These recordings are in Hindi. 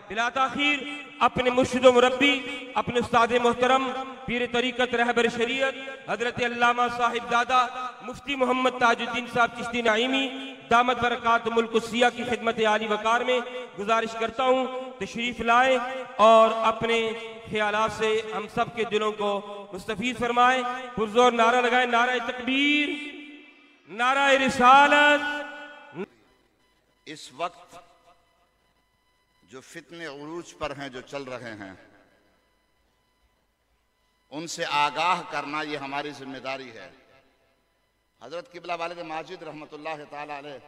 बिला ताखीर अपने मुर्शिद व मुरब्बी, अपने उस्ताद मोहतरम पीर तरीक़त रहबर शरीयत हजरत अल्लामा साहिब दादा मुफ्ती मोहम्मद ताजुद्दीन साहब चिश्ती नाइमी दामत बरकात मुल्कुसिया की खिदमत आली वकार में गुजारिश करता हूँ तशरीफ लाए और अपने ख्यालात से हम सब के दिलों को मुस्तफीद फरमाए। पुरजोर नारा लगाए, नारा तकबीर, नारा रिसालत। इस वक्त जो फितने उरूज पर हैं, जो चल रहे हैं, उनसे आगाह करना ये हमारी जिम्मेदारी है। हजरत किबला वालिद माजिद रहमतुल्लाह ताला अलैह,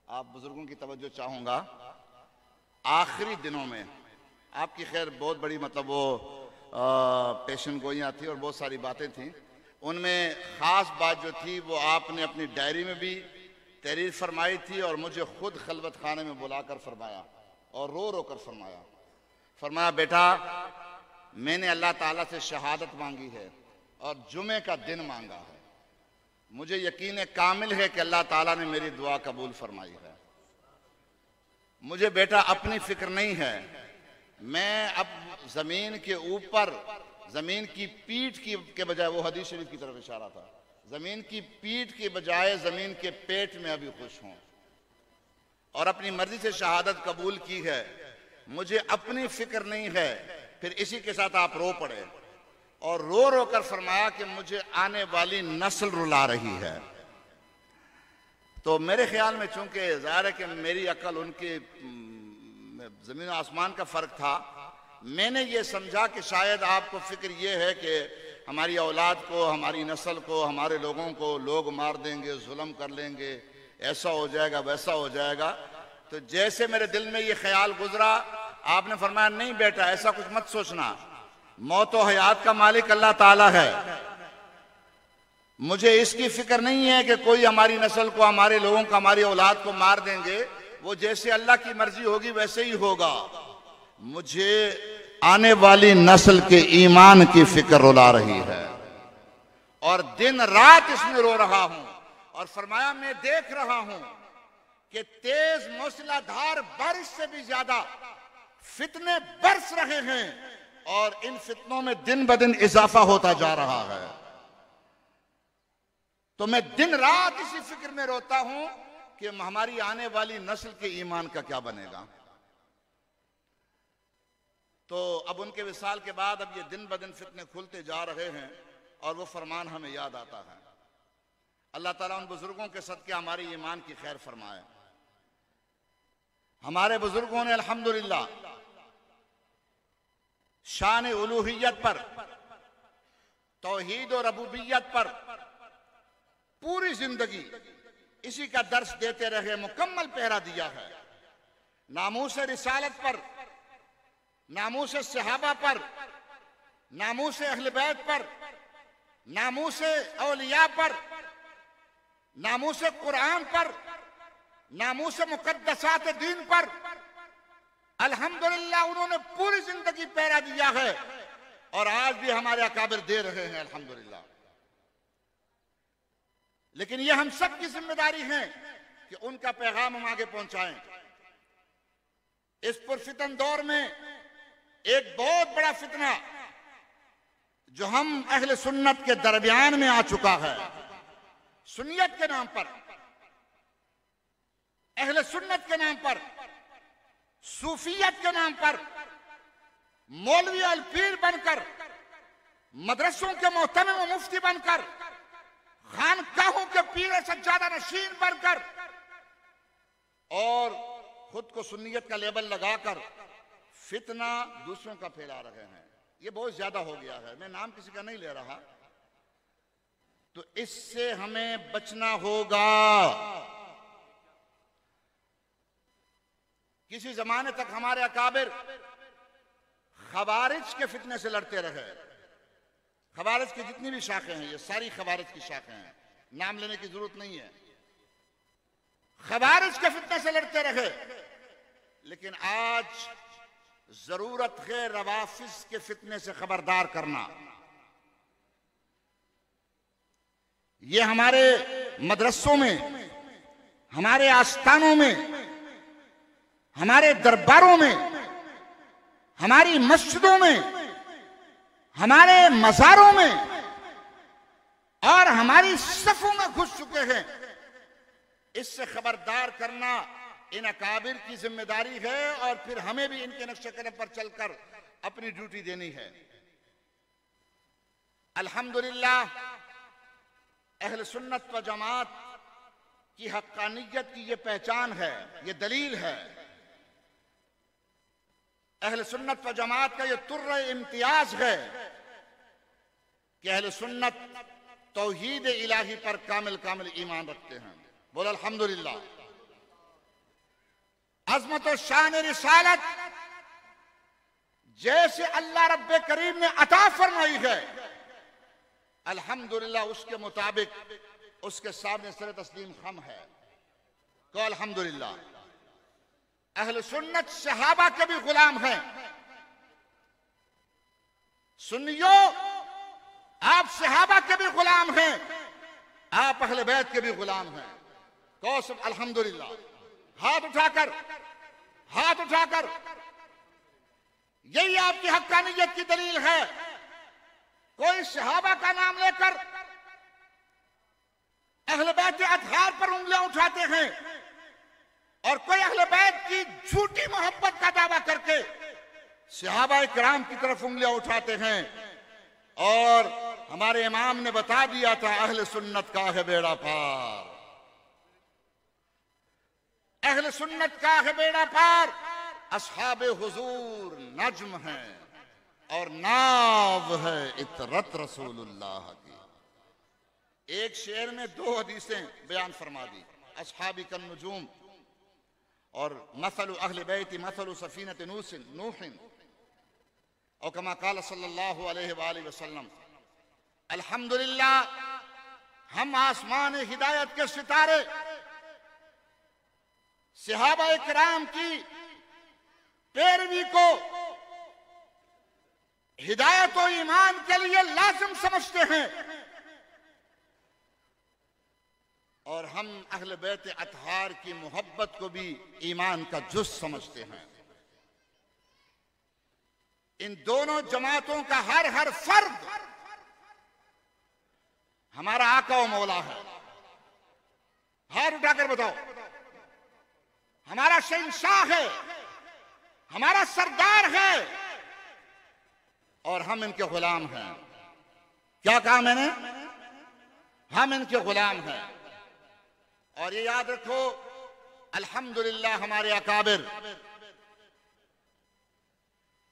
आप बुजुर्गों की तवज्जो चाहूंगा। आखिरी दिनों में आपकी खैर बहुत बड़ी मतलब वो पेशन गोइयाँ थी और बहुत सारी बातें थी। उनमें ख़ास बात जो थी वो आपने अपनी डायरी में भी तहरीर फरमाई थी और मुझे खुद खलवत खाने में बुलाकर फरमाया और रो रो कर फरमाया बेटा, मैंने अल्लाह ताला से शहादत मांगी है और जुमे का दिन मांगा है। मुझे यकीन कामिल है कि अल्लाह ताला ने मेरी दुआ कबूल फरमाई है। मुझे बेटा अपनी फिक्र नहीं है। मैं अब जमीन के ऊपर, जमीन की पीठ की के बजाय, वो हदीस शरीफ की तरफ इशारा था, जमीन की पीठ के बजाय जमीन के पेट में अभी खुश हूं और अपनी मर्जी से शहादत कबूल की है। मुझे अपनी फिक्र नहीं है। फिर इसी के साथ आप रो पड़े और रो रो कर फरमाया कि मुझे आने वाली नस्ल रुला रही है। तो मेरे ख्याल में चूंकि ज़ाहिर है कि मेरी अकल उनकी जमीन आसमान का फर्क था, मैंने ये समझा कि शायद आपको फिक्र ये है कि हमारी औलाद को, हमारी नस्ल को, हमारे लोगों को लोग मार देंगे, जुल्म कर लेंगे, ऐसा हो जाएगा, वैसा हो जाएगा। तो जैसे मेरे दिल में ये ख्याल गुजरा, आपने फरमाया नहीं बेटा, ऐसा कुछ मत सोचना, मौत और हयात का मालिक अल्लाह ताला है। मुझे इसकी फिक्र नहीं है कि कोई हमारी नस्ल को, हमारे लोगों को, हमारी औलाद को मार देंगे। वो जैसे अल्लाह की मर्जी होगी वैसे ही होगा। मुझे आने वाली नस्ल के ईमान की फिक्र रुला रही है और दिन रात इसमें रो रहा हूं। और फरमाया मैं देख रहा हूं कि तेज मूसलाधार बारिश से भी ज्यादा फितने बरस रहे हैं और इन फितनों में दिन ब दिन इजाफा होता जा रहा है। तो मैं दिन रात इसी फिक्र में रोता हूं कि हमारी आने वाली नस्ल के ईमान का क्या बनेगा। तो अब उनके विसाल के बाद अब ये दिन ब दिन फितने खुलते जा रहे हैं और वो फरमान हमें याद आता है। अल्लाह ताला उन बुजुर्गों के सदके हमारी ईमान की खैर फरमाए। हमारे बुजुर्गों ने अल्हम्दुलिल्लाह शान उलूहियत पर, तौहीद और रबूबियत पर पूरी जिंदगी इसी का दर्स देते रहे, मुकम्मल पहरा दिया है। नामूस रिसालत पर, नामूस सहाबा पर, नामूस अहले बैत पर, नामूस औलिया पर, नामूस कुरान पर, नामूस मुकद्दसात दीन पर अल्हम्दुलिल्लाह उन्होंने पूरी जिंदगी पहरा दिया है और आज भी हमारे अकाबिर दे रहे हैं अल्हम्दुलिल्लाह। लेकिन यह हम सब की जिम्मेदारी है कि उनका पैगाम हम आगे पहुंचाएं। इस पुरफितन दौर में एक बहुत बड़ा फितना जो हम अहले सुन्नत के दरमियान में आ चुका है, सुन्नियत के नाम पर, अहले सुन्नत के नाम पर, सूफियत के नाम पर मौलवी अल पीर बनकर, मदरसों के मोहतमिम व मुफ्ती बनकर, खानकाहों के पीर सज्जादा नशीन बनकर और खुद को सुन्नियत का लेबल लगाकर फितना दूसरों का फैला रहे हैं। ये बहुत ज्यादा हो गया है, मैं नाम किसी का नहीं ले रहा। तो इससे हमें बचना होगा। किसी जमाने तक हमारे अकाबिर खवारिज के फितने से लड़ते रहे। खवारिज की जितनी भी शाखें हैं, ये सारी खवारिज की शाखें हैं, नाम लेने की जरूरत नहीं है। खवारिज के फितने से लड़ते रहे। लेकिन आज जरूरत है रवाफिज के फितने से खबरदार करना। ये हमारे मदरसों में, हमारे आस्थानों में, हमारे दरबारों में हमारी मस्जिदों में, हमारे मज़ारों में और हमारी सफों में घुस चुके हैं। इससे खबरदार करना इन अकाबिर की जिम्मेदारी है और फिर हमें भी इनके नक्शे कदम पर चलकर अपनी ड्यूटी देनी है। अल्हम्दुलिल्लाह अहल सुन्नत व जमात की हक्कानियत की ये पहचान है, ये दलील है। अहल सुन्नत व जमात का ये तुर्र इम्तियाज है कि अहल सुन्नत तौहीद इलाही पर कामिल कामिल ईमान रखते हैं। बोल अल्हम्दुलिल्लाह। अज़मत और शान रिसालत जैसे अल्लाह रब्बे करीम ने अता फरमाई है, अल्हम्दुलिल्लाह उसके मुताबिक उसके सामने सर तस्लीम खम है। तो अल्हम्दुलिल्लाह अहल सुन्नत सहाबा के भी गुलाम हैं। सुन्नियों, आप सहाबा के भी गुलाम हैं, आप अहले बैत के भी गुलाम हैं। तो सब अल्हम्दुलिल्लाह। हाथ उठाकर यही आपकी हक्कानियत की दलील है। कोई सहाबा का नाम लेकर अहले बैत अतहार पर उंगलियां उठाते हैं और कोई अहले बैत की झूठी मोहब्बत का दावा करके सहाबा इकराम की तरफ उंगलियां उठाते हैं। और हमारे इमाम ने बता दिया था, अहले सुन्नत का है बेड़ा पार, अहले सुन्नत का है बेड़ा पार। अस्हाबे हुजूर नज्म है और नाव है इतरत रसूलुल्लाह की। एक शेर में दो हदीसें बयान फरमा दी, अस्हाबी कन नुजूम और मसलु अहले बैती मसलु सफीनत नूहिन और कमा काल सल्लल्लाहु अलैहि वसल्लम। अल्हम्दुलिल्लाह हम आसमान हिदायत के सितारे सहाबा इकराम की पैरवी को हिदायत और ईमान के लिए लाजिम समझते हैं और हम अहले बैत अतहार की मोहब्बत को भी ईमान का जुज़ समझते हैं। इन दोनों जमातों का हर फर्द हमारा आका व मौला है। हाथ उठाकर बताओ, हमारा शहंशाह है, हमारा सरदार है और हम इनके गुलाम हैं। क्या कहा मैंने? हम इनके गुलाम हैं। और ये याद रखो, अल्हम्दुलिल्लाह हमारे अकाबिर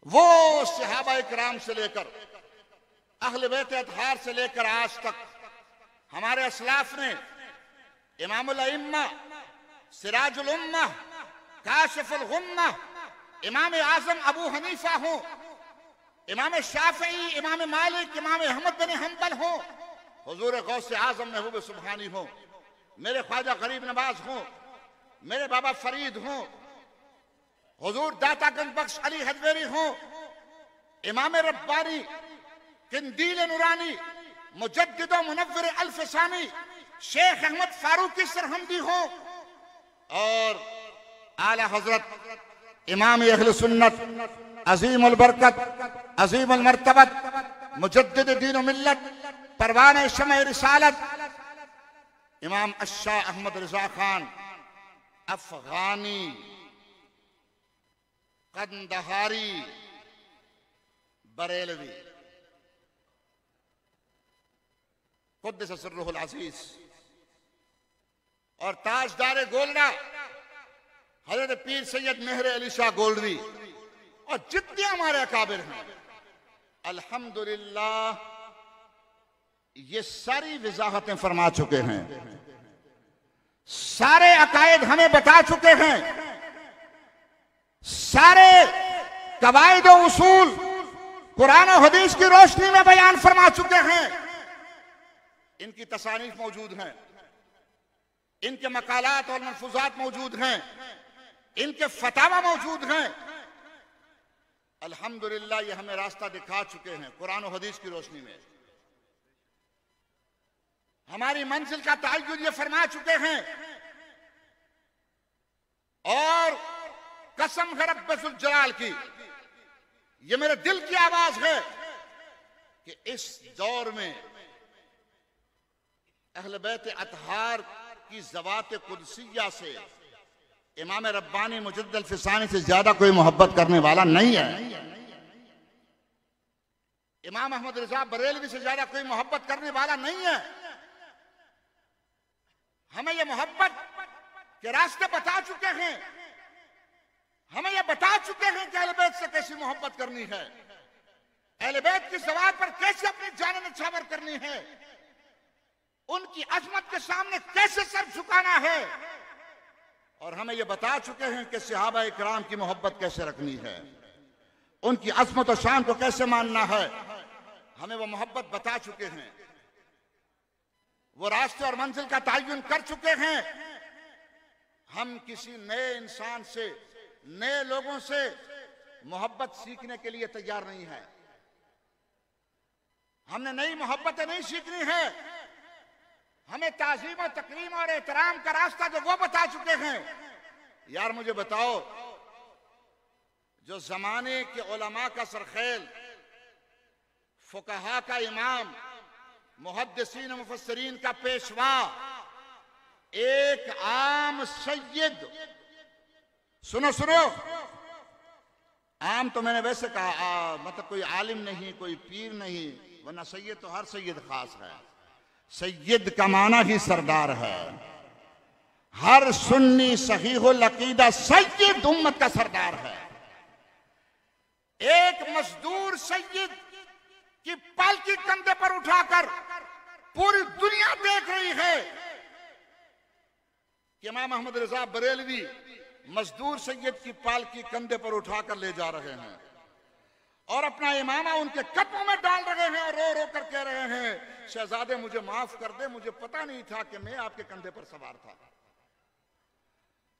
वो सहाबा इकराम से लेकर अहले बैत अतहार से लेकर आज तक हमारे असलाफ ने इमामुल अइम्मा, सिराजुल उम्मा, काशिफुल गुम्मा, इमाम आजम अबू हनीफा हो, इमाम शाफई, इमाम मालिक, इमाम अहमद बिन हंबल हो, हुजूर गौस आजम महबूब सुब्हानी हो, मेरे ख्वाजा गरीब नवाज हो, मेरे बाबा फरीद हो, हुजूर दाता गंज बख्श अली हजवेरी हो, इमाम रब्बानी, किंदील नूरानी, मुजद्दिद व मुनव्विर अल्फसानी, शेख अहमद फारूकी सरहमदी हो और आला हजरत इमाम अहले सुन्नत अजीम उल बरकत, अजीम उल मर्तबत, मुजद्दिद दीन व मिल्लत, परवाने शमअ रिसालत, इमाम अशाह अहमद रजा खान अफगानी कंदहारी बरेलवी कुद्दस सिर्रुहुल अज़ीज़ और ताजदार गोलना हजरत पीर सैयद मेहर अली शाह गोल्डवी और जितने हमारे अकाबिर हैं, अल्हम्दुलिल्लाह ये सारी वजाहतें फरमा चुके हैं, सारे अकायद हमें बता चुके हैं, सारे कवायद और उसूल कुरान और हदीस की रोशनी में बयान फरमा चुके हैं। इनकी तसानीफ मौजूद हैं, इनके मकालात और मलफूजात मौजूद हैं, इनके फतावा मौजूद हैं। अल्हम्दुलिल्लाह ये हमें रास्ता दिखा चुके हैं कुरान और हदीस की रोशनी में। हमारी मंजिल का तय्युन ये फरमा चुके हैं और कसम है रब्बुल जलाल की, ये मेरे दिल की आवाज है कि इस दौर में अहले बैत अतहार की ज़वात कुदसिया से इमाम रब्बानी मुजद्दिद अल-फिसानी से ज्यादा कोई मोहब्बत करने वाला नहीं है। इमाम अहमद रिज़ा बरेलवी से ज्यादा कोई मोहब्बत करने वाला नहीं है। हमें ये मोहब्बत के रास्ते बता चुके हैं, हमें ये बता चुके हैं कि अहले बैत से कैसी मोहब्बत करनी है, अहले बैत की ज़वात पर कैसे अपनी जान निछावर करनी है, उनकी अजमत के सामने कैसे सर झुकाना है, और हमें यह बता चुके हैं कि सहाबा इकराम की मोहब्बत कैसे रखनी है, उनकी अजमत और शान को कैसे मानना है। हमें वो मोहब्बत बता चुके हैं, वो रास्ते और मंजिल का तयन कर चुके हैं। हम किसी नए इंसान से, नए लोगों से मोहब्बत सीखने के लिए तैयार नहीं है। हमने नई मोहब्बतें नहीं सीखनी है। हमें ताज़ीम और तकरीम और एहतराम का रास्ता जो वो बता चुके हैं। यार मुझे बताओ, जो जमाने के उलमा का सरखेल, फुकहा का इमाम, मुहद्दिसीन मुफस्सिरीन का पेशवा, एक आम सैयद, सुनो सुनो, आम तो मैंने वैसे कहा, मतलब कोई आलिम नहीं, कोई पीर नहीं, वरना सैयद तो हर सैयद खास है। सैयद का माना ही सरदार है। हर सुन्नी सहीहुल अकीदा सैयद उम्मत का सरदार है। एक मजदूर सैयद की पालकी कंधे पर उठाकर पूरी दुनिया देख रही है कि इमाम अहमद रिज़ा बरेलवी मजदूर सैयद की पालकी कंधे पर उठाकर ले जा रहे हैं और अपना इमामा उनके कदमों में डाल रहे हैं और रो रो कर कह रहे हैं, शहजादे मुझे माफ कर दे, मुझे पता नहीं था कि मैं आपके कंधे पर सवार था।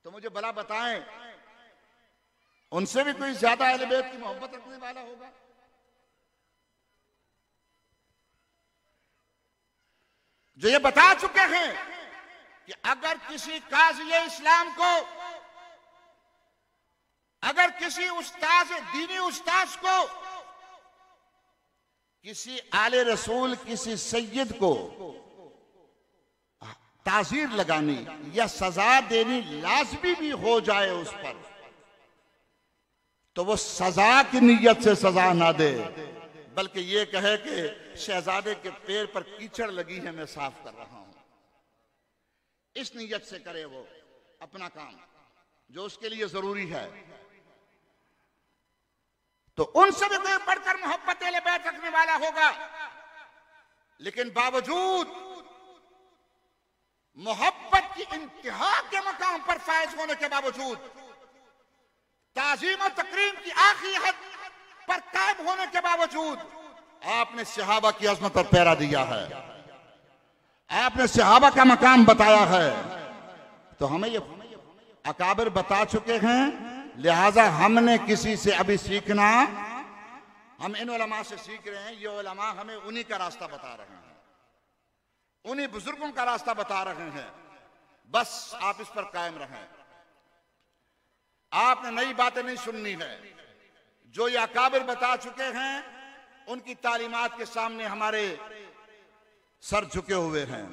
तो मुझे भला बताएं, उनसे भी कोई ज्यादा अहले बैत की मोहब्बत रखने वाला होगा? जो ये बता चुके हैं कि अगर किसी काज़ी इस्लाम को, अगर किसी उस्ताद, दीनी उस्ताद को, किसी आले रसूल, किसी सैयद को ताज़ीर लगानी या सजा देनी लाजमी भी हो जाए उस पर, तो वो सजा की नीयत से सजा ना दे, बल्कि ये कहे कि शहजादे के पैर पर कीचड़ लगी है, मैं साफ कर रहा हूं। इस नीयत से करे वो अपना काम जो उसके लिए जरूरी है। तो उनसे भी कोई बढ़कर मोहब्बत अहले बैत रखने वाला होगा, लेकिन बावजूद मोहब्बत की इंतहा के मकाम पर फायज होने के बावजूद, ताज़ीम और तकरीम की आखिरी हद पर कायम होने के बावजूद, आपने सहाबा की अज़मत पर पहरा दिया है, आपने सहाबा का मकाम बताया है। तो हमें ये अकाबिर बता चुके हैं, लिहाजा हमने किसी से अभी सीखना, हम इन उलमा से सीख रहे हैं। ये उलमा हमें उन्हीं का रास्ता बता रहे हैं, उन्हीं बुजुर्गों का रास्ता बता रहे हैं। बस आप इस पर कायम रहें। आपने नई बातें नहीं सुननी है। जो ये अकाबिर बता चुके हैं, उनकी तालीमात के सामने हमारे सर झुके हुए हैं।